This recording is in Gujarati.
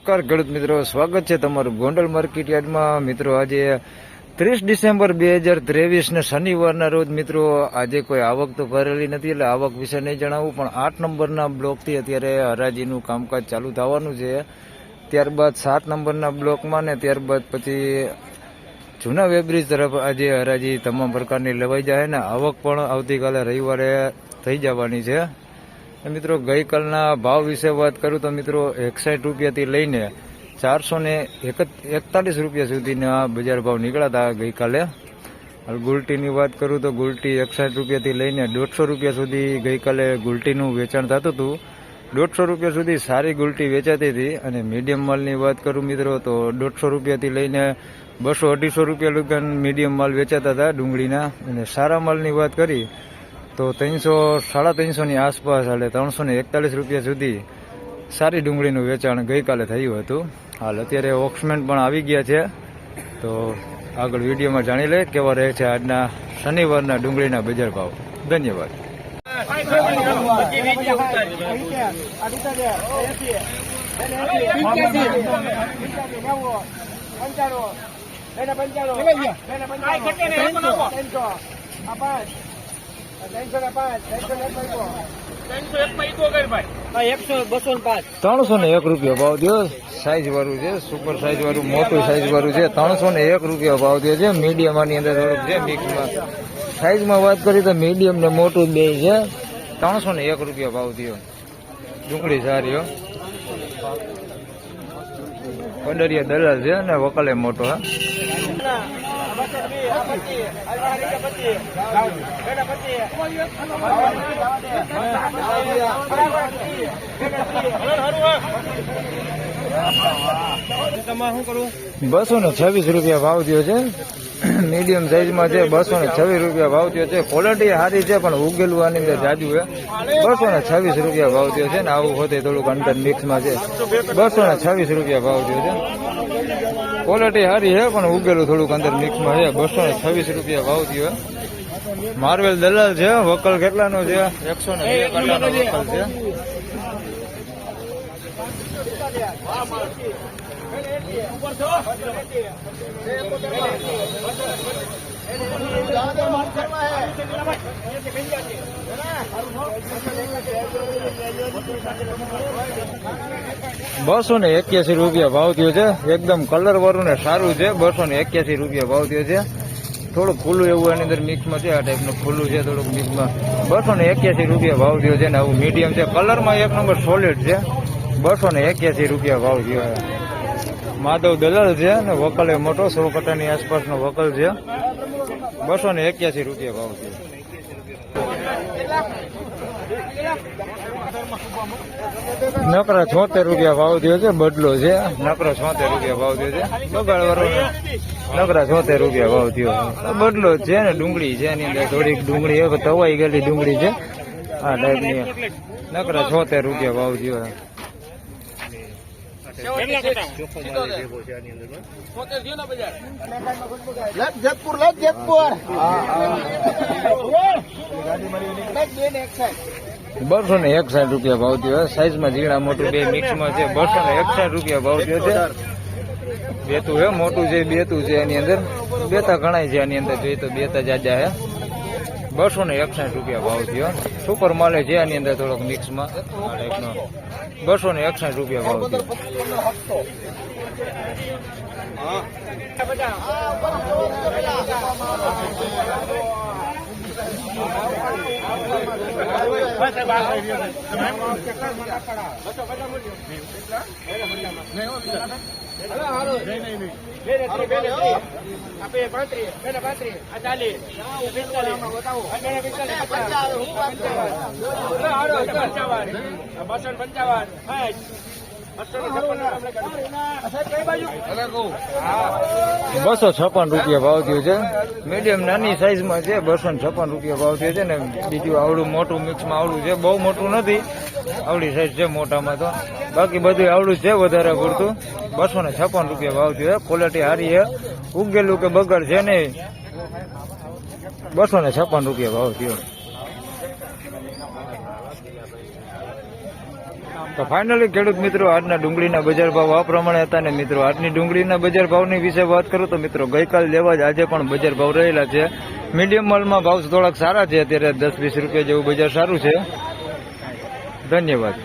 નમસ્કાર ખેડૂત મિત્રો, સ્વાગત છે તમારું ગોંડલ માર્કેટ યાર્ડમાં. મિત્રો આજે 30 ડિસેમ્બર 2023 ને શનિવારના રોજ મિત્રો આજે કોઈ આવક તો ભરેલી નથી, એટલે આવક વિશે નહીં જણાવું, પણ 8 નંબરના બ્લોકથી અત્યારે હરાજીનું કામકાજ ચાલુ થવાનું છે. ત્યારબાદ 7 નંબરના બ્લોકમાં ને ત્યારબાદ પછી જૂના વેબ્રિજ તરફ આજે હરાજી તમામ પ્રકારની લેવાઈ જાય ને આવક પણ આવતીકાલે રવિવારે થઈ જવાની છે. મિત્રો ગઈકાલના ભાવ વિશે વાત કરું તો મિત્રો 61 રૂપિયાથી લઈને 441 રૂપિયા સુધીના બજાર ભાવ નીકળ્યા હતા ગઈકાલે. ગુલટીની વાત કરું તો ગુલટી 61 રૂપિયાથી લઈને 150 રૂપિયા સુધી ગઈકાલે ગુલટીનું વેચાણ થતું હતું. 150 રૂપિયા સુધી સારી ગુલટી વેચાતી હતી. અને મીડિયમ માલની વાત કરું મિત્રો તો 150 રૂપિયાથી લઈને 200-250 રૂપિયા લગન મીડિયમ માલ વેચાતા હતા ડુંગળીના. અને સારા માલની વાત કરી તો 300-350 ની આસપાસ, એટલે 341 રૂપિયા સુધી સારી ડુંગળીનું વેચાણ ગઈકાલે થયું હતું. હાલ અત્યારે ઓક્સમેન પણ આવી ગયા છે, તો આગળ વિડીયોમાં જાણી લે કેવા રહે છે આજના શનિવારના ડુંગળીના બજાર ભાવ. ધન્યવાદ. ₹301 રૂપિયા ભાવ દો. સાઈઝ વાળું છે, સુપર સાઈઝ વાળું, મોટું સાઈઝ વાળું છે. ₹301 રૂપિયા ભાવ દે છે. મીડિયમ આની અંદર થોડુંક છે મિક્સમાં. સાઈઝમાં વાત કરી તો મીડિયમ ને મોટું બે છે. ₹301 રૂપિયા ભાવ દો. ડુંગળી સારી હો. પંડરિયા દલાલ છે ને વકલે મોટો. હા ₹226 રૂપિયા ભાવ થયો છે. મીડિયમ સાઈઝમાં છે. 226 રૂપિયા ભાવ થયો છે. ક્વોલિટી સારી છે પણ ઉગેલું આની અંદર જાજુ છે. 226 રૂપિયા ભાવ થયો છે ને આવું હોતે થોડુંક અંદર મિક્સમાં છે. 226 રૂપિયા ભાવ થયો છે. ક્વોલિટી સારી છે પણ ઉગેલું થોડુંક અંદર મિક્સમાં છે. 226 રૂપિયા ભાવ થયો. માર્વેલ દલાલ છે. વકલ કેટલાનો છે? 102 કાંટાનો વકલ છે. ₹281 રૂપિયા ભાવ થયો છે. એકદમ કલર વાળું ને સારું છે. 281 રૂપિયા ભાવ થયો છે. થોડુંક ખુલ્લું એવું એની અંદર મિક્સમાં છે. આ ટાઈપનું ખુલ્લું છે થોડુંક મિક્સમાં. 281 રૂપિયા ભાવ થયો છે ને આવું મીડિયમ છે. કલરમાં એક નંબર સોલિડ છે. 281 રૂપિયા ભાવ થયો છે. માધવ દલાલ છે ને વકલે મોટો 100 કાંટાની આસપાસનો વકલ છે. 281 રૂપિયા ભાવ થયો. નકરા 76 રૂપિયા ભાવ થયો છે. બદલો છે. નકરા 76 રૂપિયા ભાવ થયો છે. બગાડ વાળો નકરા 76 રૂપિયા ભાવ થયો. બદલો છે ને ડુંગળી છે એની અંદર થોડીક ડુંગળી તવાઈ ગયેલી ડુંગળી છે. આ ટાઈપની નકરા 76 રૂપિયા ભાવ થયો. ₹261 રૂપિયા ભાવ થયો. સાઈઝમાં ઝીણા મોટું બે મિક્સમાં છે. 261 રૂપિયા ભાવ થયો છે. બેતું છે મોટું છે. બેતું છે એની અંદર બેતા ઘણા છે એની અંદર જોઈએ તો બેતા જાજા છે. 261 રૂપિયા ભાવ થયો. સુપર માલે છે એની અંદર થોડોક મિક્સમાં. આ ટાઈપનો 261 રૂપિયા ભાવ થયો. ₹256 રૂપિયા ભાવ થયો છે. મીડિયમ નાની સાઈઝમાં છે. 256 રૂપિયા ભાવ થયો છે ને બીજું આવડું મોટું મિક્સમાં આવડું છે. બહુ મોટું નથી, આવડી સાઈઝ છે મોટામાં તો. બાકી બધું આવડું છે વધારે પૂરતું. 256 રૂપિયા ભાવ થયો. ક્વોલિટી સારી છે. ઉગેલું કે બગડ છે નહીં. 256 રૂપિયા ભાવ થયો. તો ફાઇનલી ખેડૂત મિત્રો આજના ડુંગળીના બજાર ભાવ આ પ્રમાણે હતા. ને મિત્રો આજની ડુંગળીના બજાર ભાવની વિશે વાત કરું તો મિત્રો ગઈકાલ જેવા જ આજે પણ બજાર ભાવ રહેલા છે. મીડિયમ માલમાં ભાવ થોડાક સારા છે, અત્યારે 10-20 રૂપિયા જેવું બજાર સારું છે. ધન્યવાદ.